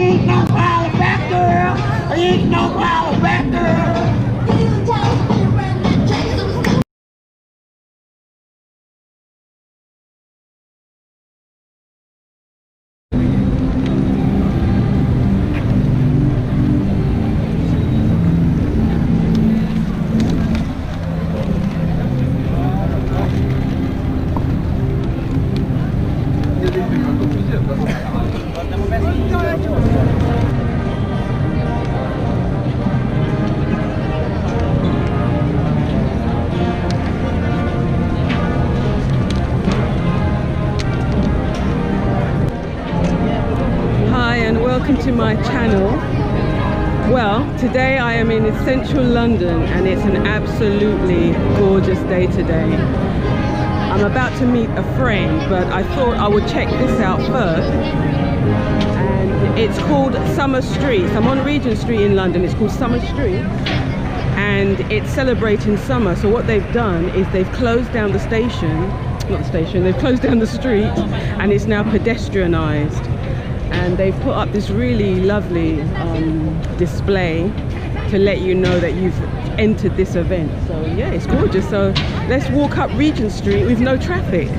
ain't no pile of back, girl. Ain't no pile of back, girl. Welcome to my channel. Well, today I am in central London and it's an absolutely gorgeous day today. I'm about to meet a friend, but I thought I would check this out first. And it's called SummerStreets. I'm on Regent Street in London. It's called SummerStreets and it's celebrating summer. So what they've done is they've closed down the station, not the station, they've closed down the street and it's now pedestrianised. And they've put up this really lovely display to let you know that you've entered this event. So yeah, it's gorgeous. So let's walk up Regent Street with no traffic.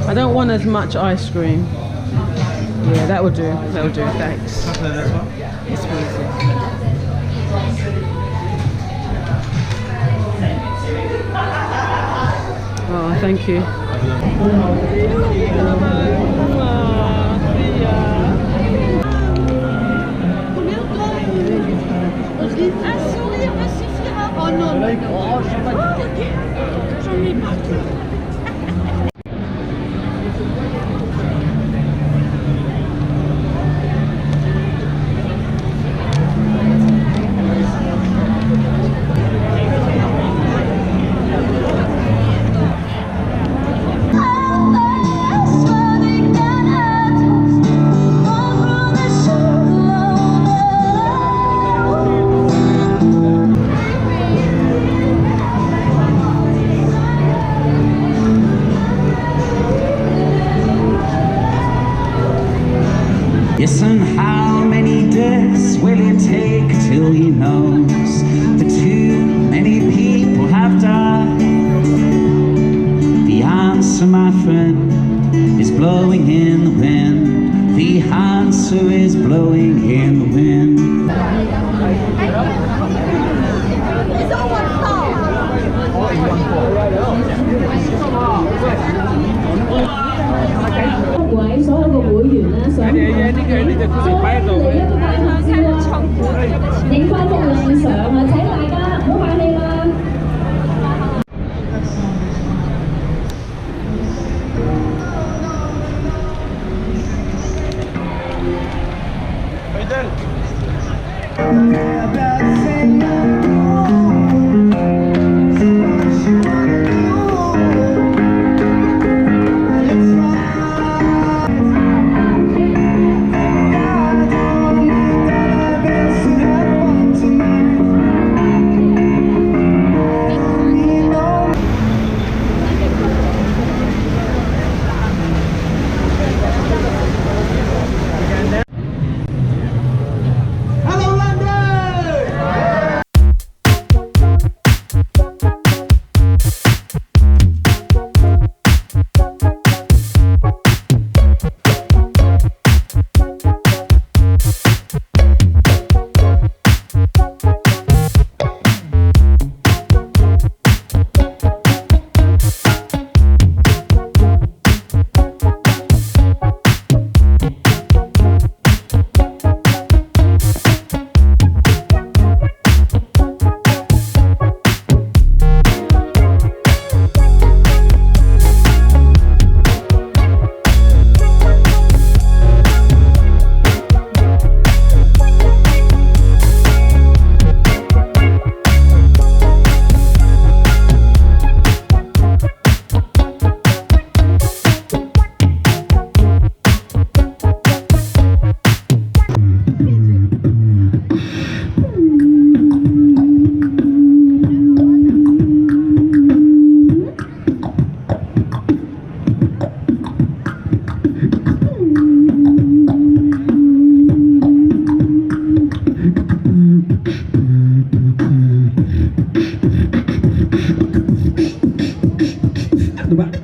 I don't want as much ice cream. Yeah, that will do. That will do. Thanks. Yes, please. Oh, thank you.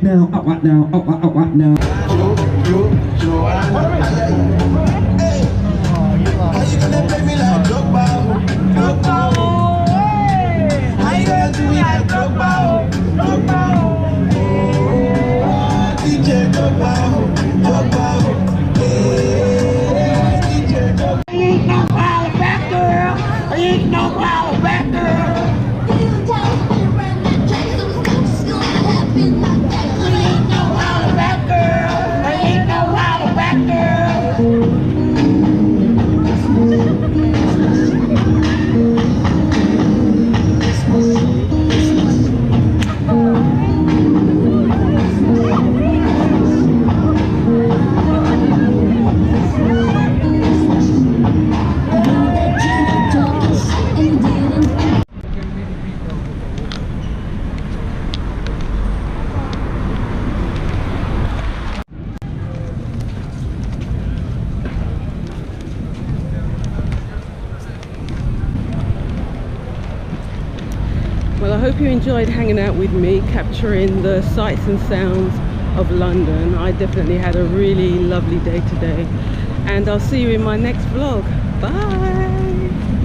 now, up right now, up right now. How you gonna play me like Drogba? How you gonna do me like Drogba? DJ Drogba, DJ Drogba. I ain't no power back girl. I ain't no power back girl. Well, I hope you enjoyed hanging out with me, capturing the sights and sounds of London. I definitely had a really lovely day today, and I'll see you in my next vlog. Bye!